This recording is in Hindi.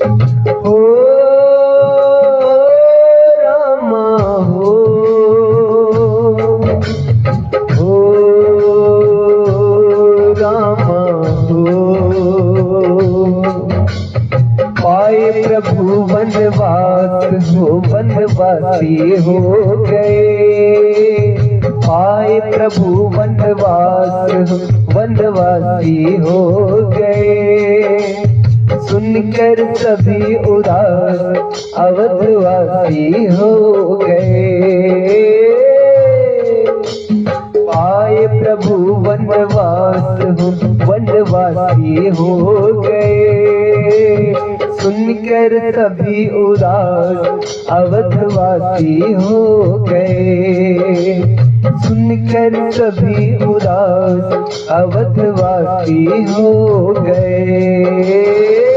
हो रामा हो रामा हो। पाए प्रभु वनवास हो वनवासी हो गए। पाए प्रभु वनवास वनवासी हो गए। सुनकर सभी उदास अवधवासी हो गए। पाए प्रभु वनवास वनवासी हो गए। सुनकर सभी उदास अवधवासी हो गए। सुनकर सभी उदास अवधवासी हो गए।